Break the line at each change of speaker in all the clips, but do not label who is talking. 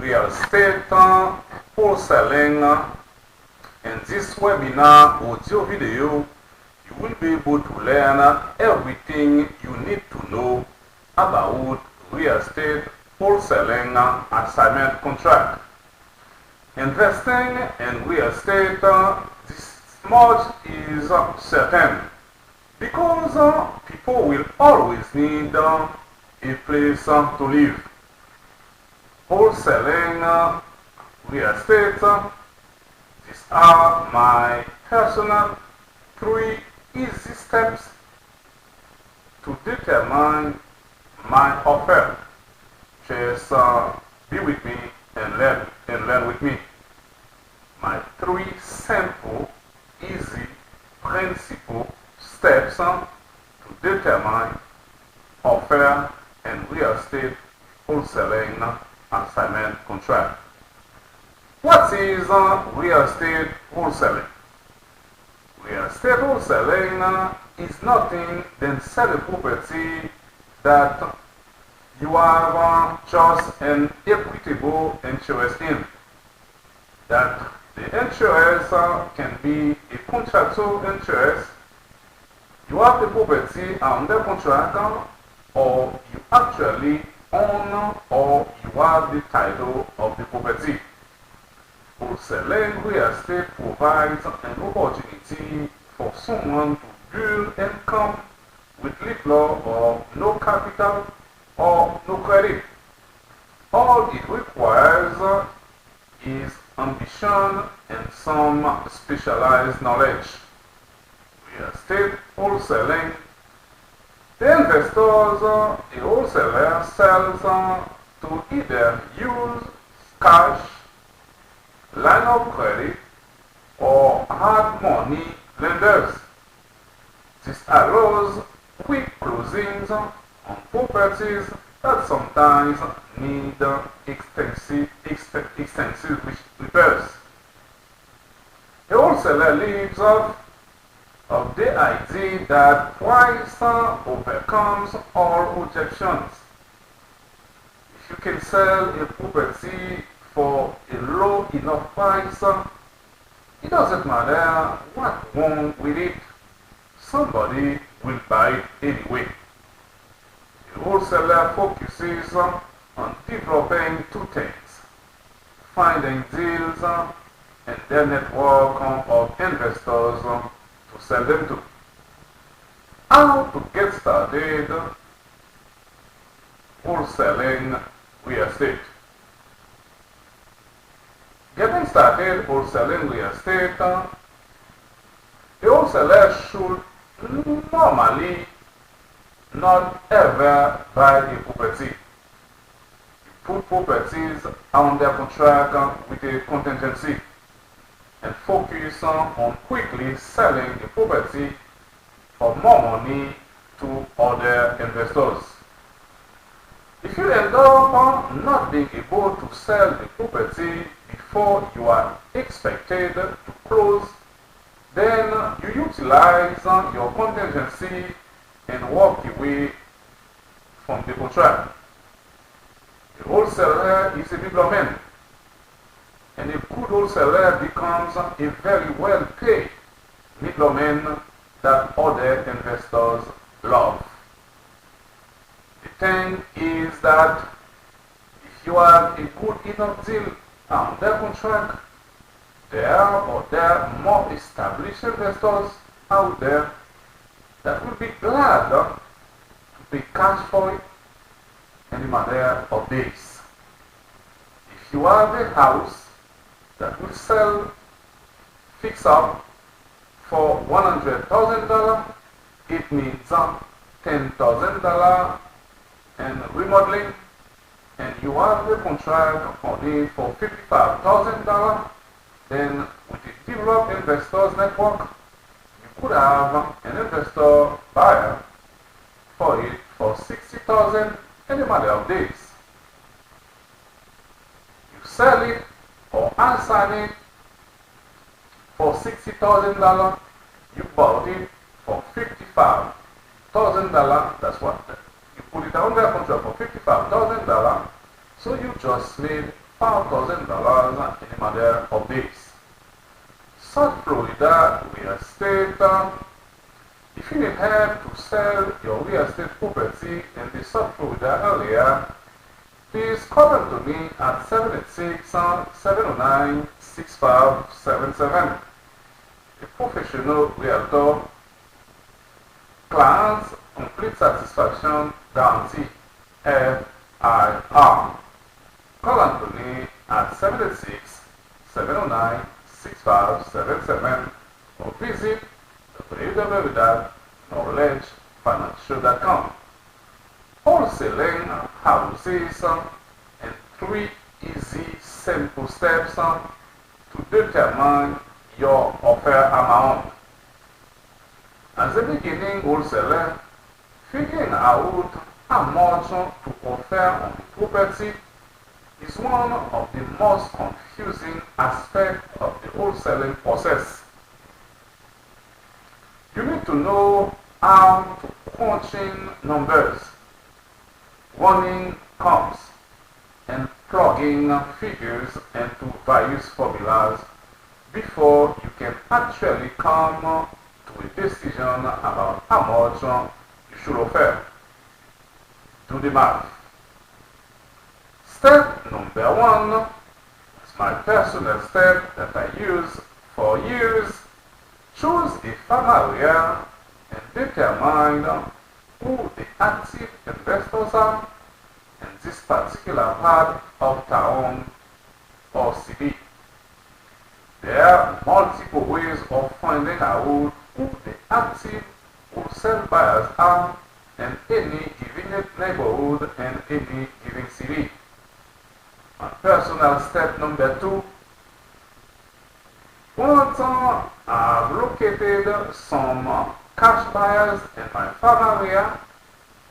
real estate wholesaling. In this webinar audio video, you will be able to learn everything you need to know about real estate wholesaling assignment contract. Investing in real estate, this much is certain, because people will always need a place to live. Wholesaling real estate, these are my personal 3 easy steps to determine my offer. Just be with me and learn with me. My 3 simple, easy, principle steps to determine offer and real estate wholesaling assignment contract. What is real estate wholesaling? Real estate wholesaling is nothing than sell a property that you have just an equitable interest in. That the interest can be a contractual interest. You have the property under contract, or you actually own, or you have the title of the property. Wholesaling real estate provides an opportunity for someone to build income with little or no capital or no credit. All it requires is ambition and some specialized knowledge. Real estate wholesaling. The investors, the wholesaler sells to either use cash, line of credit, or hard money lenders. This allows quick closings on properties that sometimes need extensive repairs. The wholesaler lives off of the idea that price overcomes all objections. If you can sell a property for a low enough price, it doesn't matter what's wrong with it, somebody will buy it anyway. The wholesaler focuses on developing 2 things: finding deals and their network of investors to sell them to. How to get started wholesaling real estate? Getting started wholesaling real estate, the wholesaler should normally not ever buy a property. You put properties under contract with a contingency and focus on quickly selling the property for more money to other investors. If you end up not being able to sell the property before you are expected to close, then you utilize your contingency and walk away from the contract. The wholesaler is a middleman, and a good wholesaler becomes a very well-paid middleman that other investors love. The thing is that if you have a good enough deal under contract, there are more established investors out there that will be glad to pay cash for it in a matter of days. If you have a house that will sell fix up for $100,000, it needs $10,000 in remodeling, and you have a contract only for $55,000, then with a developed investors network, you could have an investor buyer for it for $60,000 in a matter of days. You sell it or assign it for $60,000, you bought it for $55,000. That's what you put it under contract for $55,000. So you just made $5,000 in a matter of days. South Florida real estate. If you need help to sell your real estate property in the South Florida area, please call them to me at 786-709-6577. A professional realtor, clients complete satisfaction guarantee, FIR. Call Anthony at 786-709-6577 or visit www.knowledgefinancial.com. Wholesaling houses in 3 easy, simple steps to determine your offer amount. As a beginning wholesaler, figuring out how much to offer on the property is one of the most confusing aspects of the wholesaling process. You need to know how to punch in numbers, running comps, and plugging figures into various formulas before you can actually come to a decision about how much you should offer. Do the math. Step number 1 is my personal step that I use for years. Choose a farm area and determine who the active investors are in this particular part of town or city. There are multiple ways of finding out who the active wholesale buyers are in any given neighborhood and any given city. My personal step number 2. Once I've located some cash buyers in my farm area,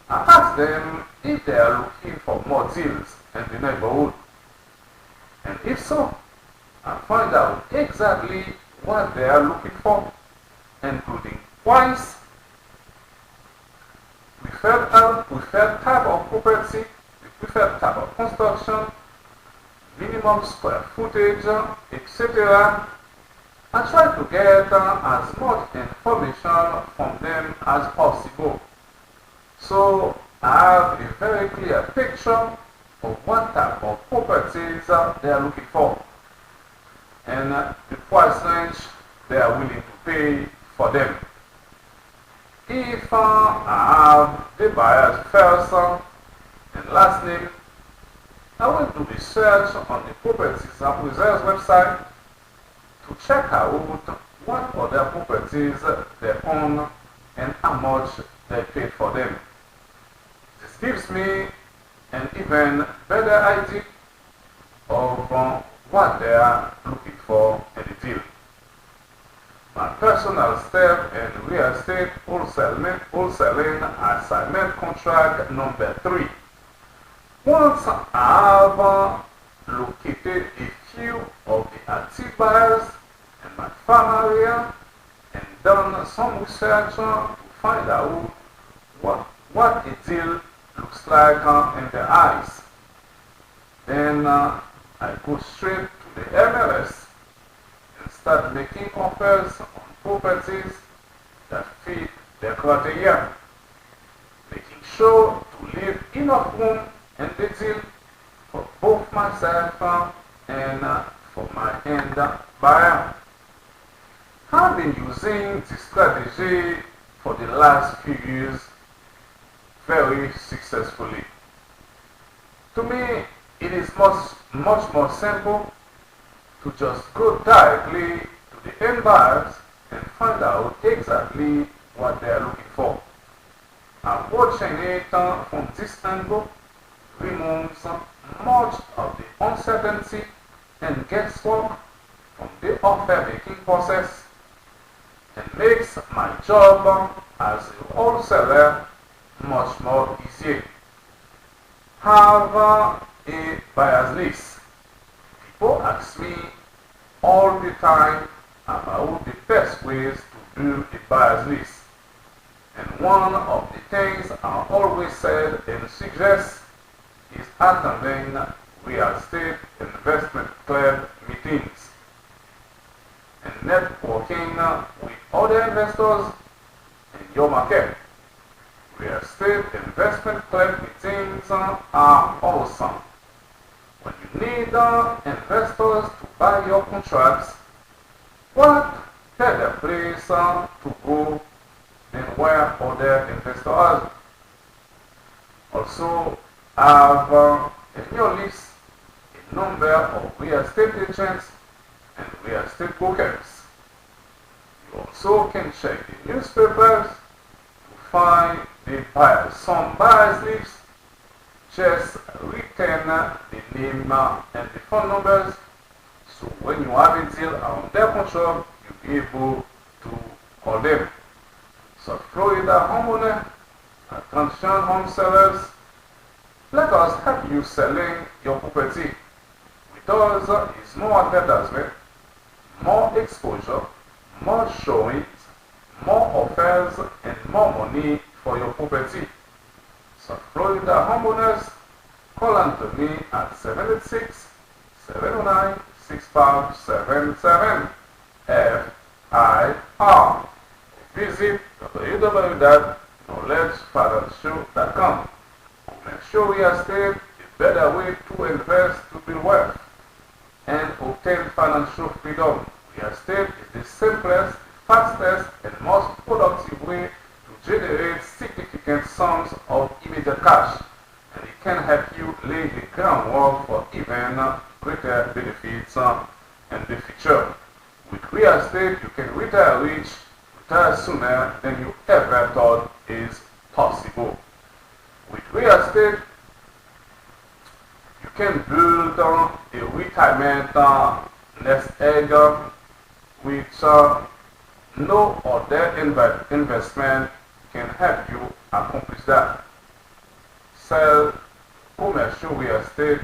I ask them if they are looking for more deals in the neighborhood. And if so, I find out exactly what they are looking for, including price, preferred type of property, the preferred type of construction, minimum square footage, etc. I try to get as much information from them as possible, so I have a very clear picture of what type of properties they are looking for and the price range they are willing to pay for them. If I have the buyer's first and last name, I will do research on the properties appraiser's website to check out what other properties they own and how much they paid for them. This gives me an even better idea of what they are looking for in the deal. My personal step in real estate wholesaling assignment contract number 3. Once I have located a few of the active buyers in my farm area and done some research to find out what a deal looks like in their eyes, then I go straight to the MLS and start making offers on properties that fit their criteria, making sure to leave enough room in the deal for both myself and for my end buyer. I've been using this strategy for the last few years very successfully. To me, it is much more simple to just go directly to the end buyers and find out exactly what they are looking for. Approaching it from this angle removes much of the uncertainty and guesswork from the offer making process and makes my job as a wholesaler much more easier. Have a buyer's list. People ask me all the time about the best ways to do a buyer's list. And one of the things I always said and suggest is attending real estate investment club meetings and networking with other investors in your market. Real estate investment club meetings are awesome. When you need investors to buy your contracts, what better place to go than where other investors are? Also, have in your list a number of real estate agents and real estate brokers. You also can check the newspapers to find the buyers. Some buyers lists just retain the name and the phone numbers, so when you have a deal on their control, you'll be able to call them. So Florida homeowner, attention home sellers, let us help you selling your property. With us is more advertisement, more exposure, more showings, more offers, and more money for your property. So Florida homeowners, call on to me at 786-709-6577 FIR. Visit www.knowledgefinancial.com. Make sure real estate is a better way to invest to build wealth and obtain financial freedom. Real estate is the simplest, fastest, and most productive way to generate significant sums of immediate cash, and it can help you lay the groundwork for even greater benefits in the future. With real estate, you can retire rich, retire sooner than you ever thought is possible. With real estate, you can build a retirement nest egg which no other investment can help you accomplish that. Sell commercial real estate